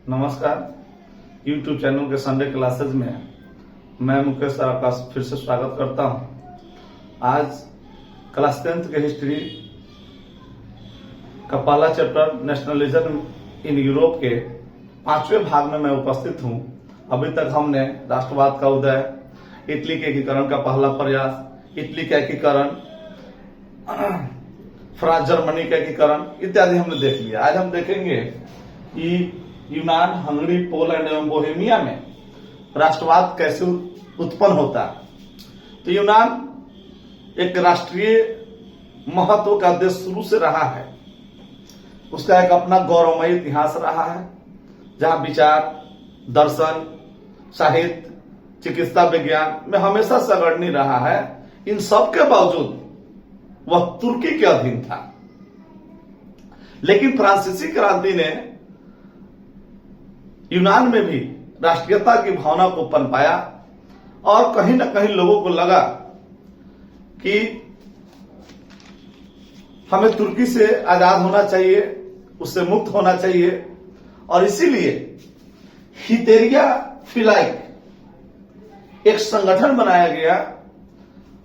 नमस्कार। YouTube channel के Sunday classes में मैं मुकेश सर का फिर से स्वागत करता हूं। आज क्लास 10th के हिस्ट्री का पहला चैप्टर नेशनलिज्म इन यूरोप के 5वें भाग में मैं उपस्थित हूं। अभी तक हमने राष्ट्रवाद का उदय, इटली के एकीकरण का पहला प्रयास, इटली का एकीकरण, फ्रांस जर्मनी का एकीकरण इत्यादि हमने देख लिया। आज हम देखेंगे कि यूनान, हंगरी, पोलैंड एवं बोहेमिया में राष्ट्रवाद कैसे उत्पन्न होता है। तो यूनान एक राष्ट्रीय महत्व का देश शुरू से रहा है। उसका एक अपना गौरवमय इतिहास रहा है, जहां विचार, दर्शन, साहित्य, चिकित्सा विज्ञान में हमेशा से अग्रणी रहा है। इन सब के बावजूद वह तुर्की के अधीन था। लेकिन फ्रांसीसी क्रांति ने यूनान में भी राष्ट्रीयता की भावना को पनपाया और कहीं न कहीं लोगों को लगा कि हमें तुर्की से आजाद होना चाहिए, उससे मुक्त होना चाहिए। और इसीलिए हितेरिया फिलाइक एक संगठन बनाया गया।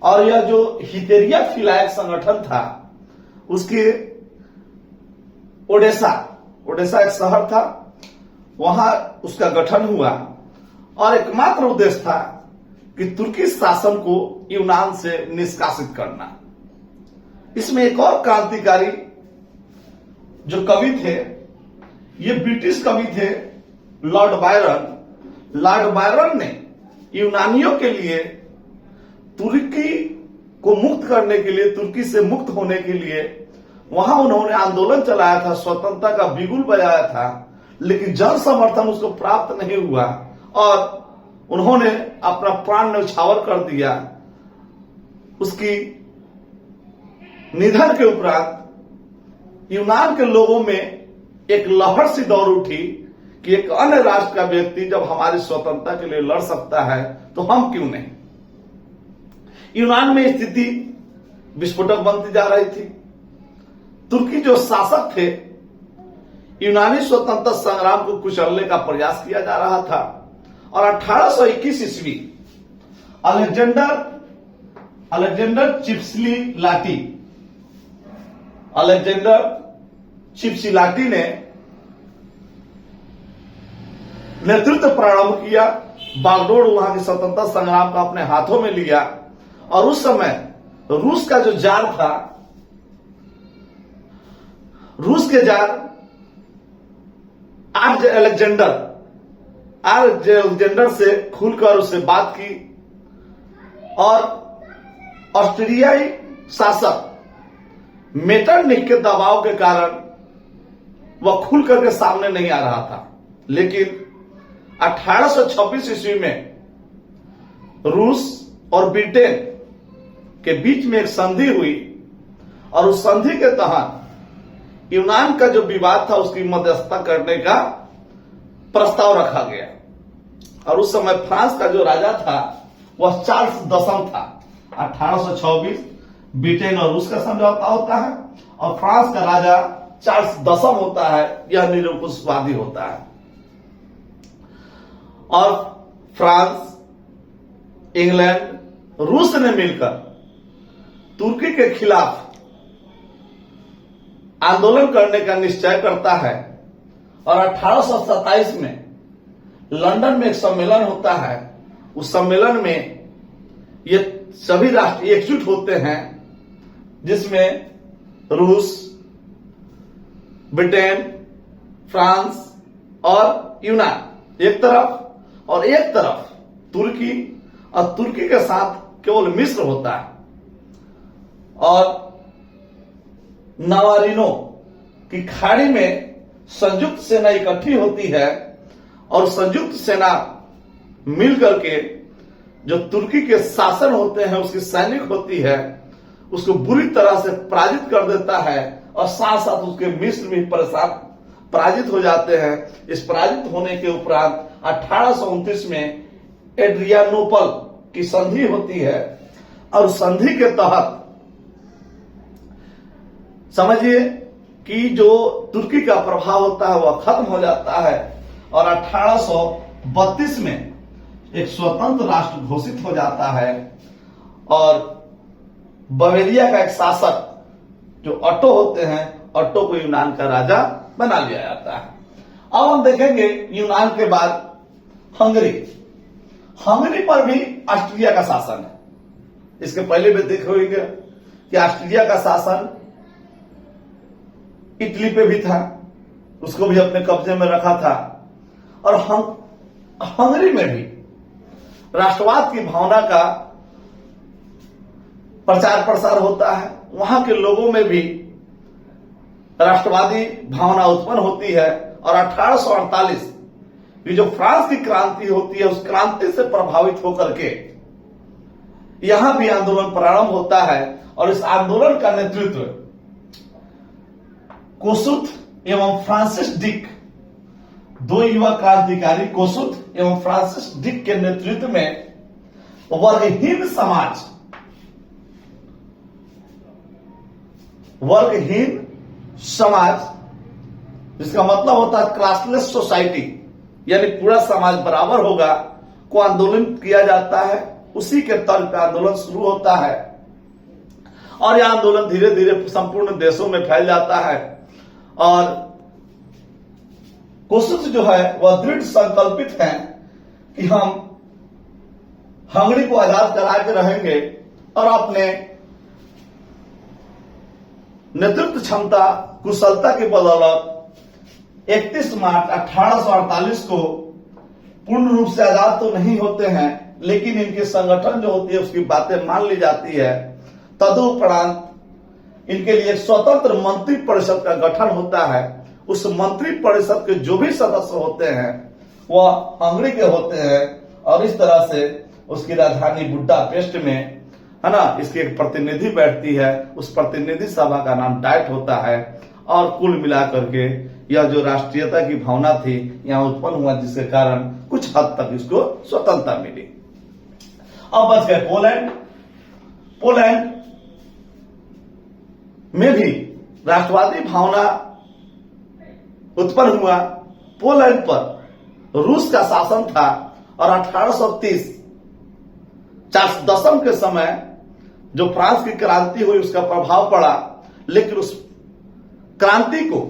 और यह जो हितेरिया फिलाइक संगठन था, उसके ओडेसा एक शहर था, वहां उसका गठन हुआ और एकमात्र उद्देश्य था कि तुर्की शासन को यूनान से निष्कासित करना। इसमें एक और क्रांतिकारी जो कवि थे, ये ब्रिटिश कवि थे, लॉर्ड बायरन। लॉर्ड बायरन ने यूनानियों के लिए तुर्की को मुक्त करने के लिए, तुर्की से मुक्त होने के लिए वहां उन्होंने आंदोलन चलाया था, स्वतंत्रता का बिगुल बजाया था। लेकिन जन समर्थन उसको प्राप्त नहीं हुआ और उन्होंने अपना प्राण न्यौछावर कर दिया। उसकी निधन के उपरांत यूनान के लोगों में एक लहर सी दौड़ उठी कि एक अन्य राष्ट्र का व्यक्ति जब हमारी स्वतंत्रता के लिए लड़ सकता है तो हम क्यों नहीं। यूनान में स्थिति विस्फोटक बनती जा रही थी। तुर्की जो शासक थे, यूनानी स्वतंत्रता संग्राम को कुचलने का प्रयास किया जा रहा था। और 1821 ईस्वी अलेक्जेंडर चिप्सिलाटी ने नेतृत्व प्रारंभ किया। बागडोर वहां की स्वतंत्रता संग्राम को अपने हाथों में लिया। और उस समय रूस का जो जार था, रूस के जार अलेक्जेंडर से खुलकर उससे बात की और ऑस्ट्रियाई शासक मेटरनिख के दबाव के कारण वह खुल करके सामने नहीं आ रहा था। लेकिन 1826 ईस्वी में रूस और ब्रिटेन के बीच में एक संधि हुई और उस संधि के तहत यूनान का जो विवाद था उसकी मध्यस्थता करने का प्रस्ताव रखा गया। और उस समय फ्रांस का जो राजा था वह चार्ल्स दसम था। 1826 ब्रिटेन और रूस का समझौता होता है और फ्रांस का राजा चार्ल्स दसम होता है। यह निरंकुशवादी होता है। और फ्रांस, इंग्लैंड, रूस ने मिलकर तुर्की के खिलाफ आंदोलन करने का निश्चय करता है। और 1827 में लंदन में एक सम्मेलन होता है। उस सम्मेलन में ये सभी राष्ट्र एकजुट होते हैं, जिसमें रूस, ब्रिटेन, फ्रांस और यूनान एक तरफ और एक तरफ तुर्की, और तुर्की के साथ केवल मिस्र होता है। और नावारिनो की खाड़ी में संयुक्त सेना इकट्ठी होती है और संयुक्त सेना मिलकर के जो तुर्की के शासन होते हैं, उसकी सैनिक होती है, उसको बुरी तरह से पराजित कर देता है। और साथ साथ उसके मिस्र भी पराजित हो जाते हैं। इस पराजित होने के उपरांत 1829 में एड्रियानोपल की संधि होती है और संधि के तहत समझिए कि जो तुर्की का प्रभाव होता है वह खत्म हो जाता है और 1832 में एक स्वतंत्र राष्ट्र घोषित हो जाता है और बवेरिया का एक शासक जो ऑटो होते हैं, ऑटो को यूनान का राजा बना लिया जाता है। अब हम देखेंगे यूनान के बाद हंगरी। हंगरी पर भी ऑस्ट्रिया का शासन है। इसके पहले भी देखे होंगे कि ऑस्ट्रिया का शासन इटली पे भी था, उसको भी अपने कब्जे में रखा था। और हंगरी में भी राष्ट्रवाद की भावना का प्रचार प्रसार होता है। वहां के लोगों में भी राष्ट्रवादी भावना उत्पन्न होती है और 1848 ये जो फ्रांस की क्रांति होती है, उस क्रांति से प्रभावित होकर के यहां भी आंदोलन प्रारंभ होता है। और इस आंदोलन का नेतृत्व कोसुत एवं फ्रांसिस डिक, दो युवा क्रांतिकारी कोसुत एवं फ्रांसिस डिक के नेतृत्व में वर्गहीन समाज, जिसका मतलब होता है क्लासलेस सोसाइटी, यानी पूरा समाज बराबर होगा, को आंदोलन किया जाता है। उसी के तर्ज पर आंदोलन शुरू होता है और यह आंदोलन धीरे धीरे संपूर्ण देशों में फैल जाता है। और कोसुत जो है वह दृढ़ संकल्पित हैं कि हम हंगरी को आजाद करा के रहेंगे और अपने नेतृत्व क्षमता, कुशलता की बदौलत 31 मार्च 1848 को पूर्ण रूप से आजाद तो नहीं होते हैं, लेकिन इनके संगठन जो होती है उसकी बातें मान ली जाती है। तदुपरांत इनके लिए एक स्वतंत्र मंत्री परिषद का गठन होता है। उस मंत्री परिषद के जो भी सदस्य होते हैं वह हंगरी के होते हैं और इस तरह से उसकी राजधानी बुडापेस्ट में, है ना, इसकी एक प्रतिनिधि बैठती है। उस प्रतिनिधि सभा का नाम डाइट होता है। और कुल मिलाकर के यह जो राष्ट्रीयता की भावना थी यहां उत्पन्न हुआ, जिसके कारण कुछ हद तक इसको स्वतंत्रता मिली। अब बच गए पोलैंड। पोलैंड में भी राष्ट्रवादी भावना उत्पन्न हुआ। पोलैंड पर रूस का शासन था और 1830 दशम के समय जो फ्रांस की क्रांति हुई उसका प्रभाव पड़ा, लेकिन उस क्रांति को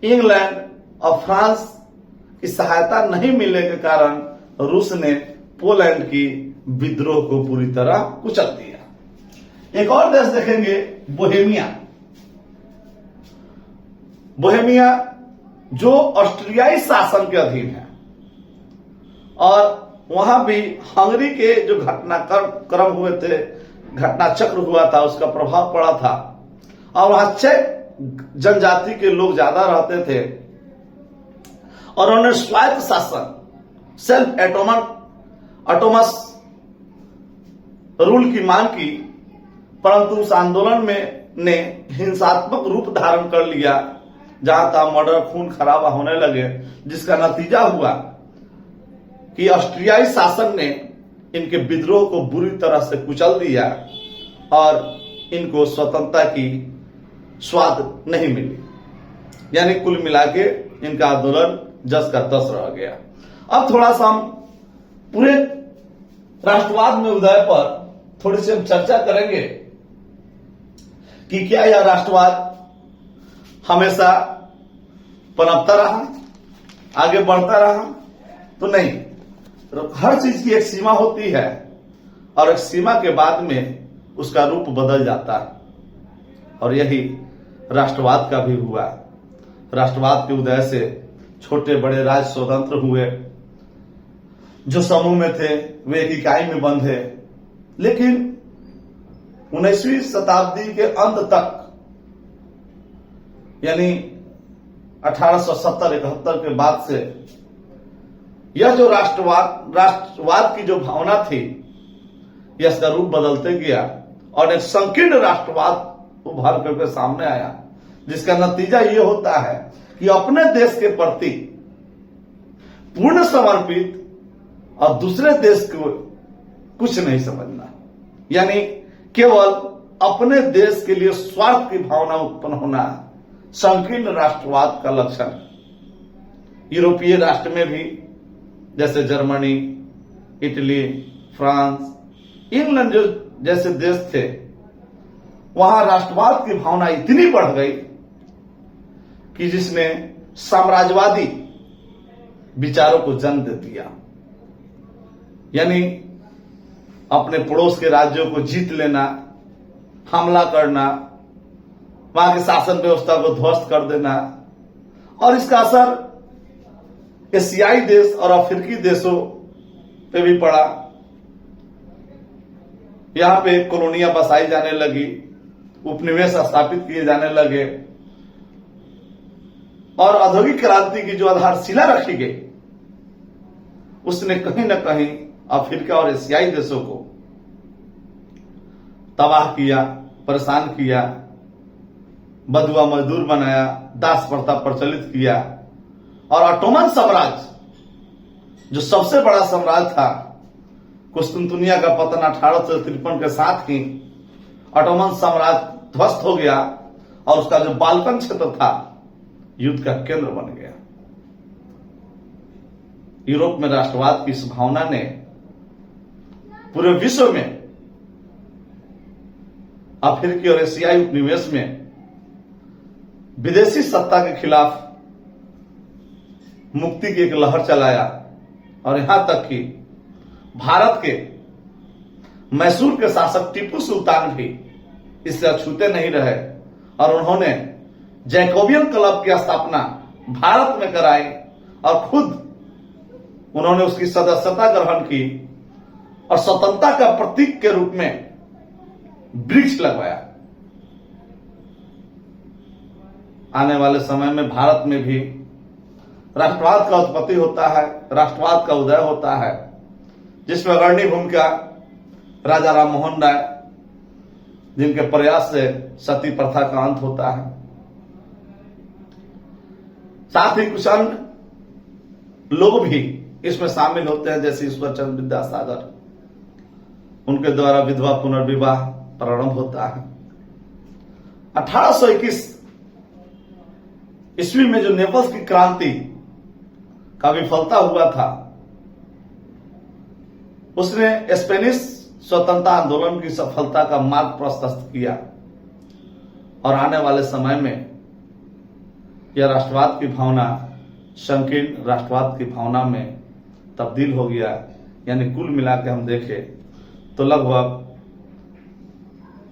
इंग्लैंड और फ्रांस की सहायता नहीं मिलने के कारण रूस ने पोलैंड की विद्रोह को पूरी तरह कुचल दिया। एक और देश देखेंगे, बोहेमिया। बोहेमिया जो ऑस्ट्रियाई शासन के अधीन है और वहां भी हंगरी के जो घटनाक्रम हुए थे, घटना चक्र हुआ था, उसका प्रभाव पड़ा था। और वहां चेक जनजाति के लोग ज्यादा रहते थे और उन्होंने स्वायत्त शासन, सेल्फ ऑटोनमस रूल की मांग की, परंतु उस आंदोलन ने हिंसात्मक रूप धारण कर लिया, जहां तक मर्डर, खून खराबा होने लगे, जिसका नतीजा हुआ कि ऑस्ट्रियाई शासन ने इनके विद्रोह को बुरी तरह से कुचल दिया और इनको स्वतंत्रता की स्वाद नहीं मिली। यानी कुल मिला के इनका आंदोलन जस का तस रह गया। अब थोड़ा सा हम पूरे राष्ट्रवाद में उदय पर थोड़ी सी हम चर्चा करेंगे कि क्या यह राष्ट्रवाद हमेशा पनपता रहा, आगे बढ़ता रहा? तो नहीं। हर चीज की एक सीमा होती है और एक सीमा के बाद में उसका रूप बदल जाता है। और यही राष्ट्रवाद का भी हुआ। राष्ट्रवाद के उदय से छोटे बड़े राज्य स्वतंत्र हुए, जो समूह में थे वे एक इकाई में बंधे। लेकिन 19वीं शताब्दी के अंत तक, यानी 1870-71 के बाद से यह जो राष्ट्रवाद की जो भावना थी, यह इसका रूप बदलते गया और एक संकीर्ण राष्ट्रवाद उभर करके सामने आया, जिसका नतीजा यह होता है कि अपने देश के प्रति पूर्ण समर्पित और दूसरे देश को कुछ नहीं समझना, यानी केवल अपने देश के लिए स्वार्थ की भावना उत्पन्न होना संकीर्ण राष्ट्रवाद का लक्षण। यूरोपीय राष्ट्र में भी, जैसे जर्मनी, इटली, फ्रांस, इंग्लैंड जो जैसे देश थे, वहां राष्ट्रवाद की भावना इतनी बढ़ गई कि जिसने साम्राज्यवादी विचारों को जन्म दे दिया। यानी अपने पड़ोस के राज्यों को जीत लेना, हमला करना, वहां की शासन व्यवस्था को ध्वस्त कर देना, और इसका असर एशियाई देश और अफ्रीकी देशों पे भी पड़ा। यहां पे कॉलोनियां बसाई जाने लगी, उपनिवेश स्थापित किए जाने लगे, और औद्योगिक क्रांति की जो आधारशिला रखी गई उसने कहीं न कहीं अफ्रीका और एशियाई देशों को तबाह किया, परेशान किया, बदुआ मजदूर बनाया, दास प्रथा प्रचलित किया। और ऑटोमन साम्राज्य जो सबसे बड़ा साम्राज्य था, कुस्तुनतुनिया का पतन 1853 के साथ ही ऑटोमन साम्राज्य ध्वस्त हो गया और उसका जो बाल्कन क्षेत्र था युद्ध का केंद्र बन गया। यूरोप में राष्ट्रवाद की इस भावना ने पूरे विश्व में अफ्रीकी और एशियाई उपनिवेश में विदेशी सत्ता के खिलाफ मुक्ति की एक लहर चलाया, और यहां तक कि भारत के मैसूर के शासक टीपू सुल्तान भी इससे अछूते नहीं रहे, और उन्होंने जैकोबियन क्लब की स्थापना भारत में कराई और खुद उन्होंने उसकी सदस्यता ग्रहण की और स्वतंत्रता का प्रतीक के रूप में वृक्ष लगवाया। आने वाले समय में भारत में भी राष्ट्रवाद का उत्पत्ति होता है, राष्ट्रवाद का उदय होता है, जिसमें अग्रणी भूमिका राजा राम मोहन राय, जिनके प्रयास से सती प्रथा का अंत होता है। साथ ही कुछ अन्य लोग भी इसमें शामिल होते हैं, जैसे ईश्वरचंद्र विद्यासागर, उनके द्वारा विधवा पुनर्विवाह प्रारंभ होता है। 1821 ईस्वी में जो नेपल्स की क्रांति का विफलता हुआ था, उसने स्पेनिश स्वतंत्रता आंदोलन की सफलता का मार्ग प्रशस्त किया, और आने वाले समय में यह राष्ट्रवाद की भावना संकीर्ण राष्ट्रवाद की भावना में तब्दील हो गया। यानी कुल मिला के हम देखें तो लगभग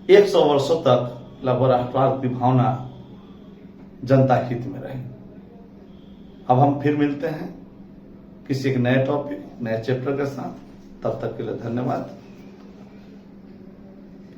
100 वर्षों तक लगभग राष्ट्रवाद की भावना जनता हित में रही। अब हम फिर मिलते हैं किसी एक नए टॉपिक, नए चैप्टर के साथ। तब तक के लिए धन्यवाद।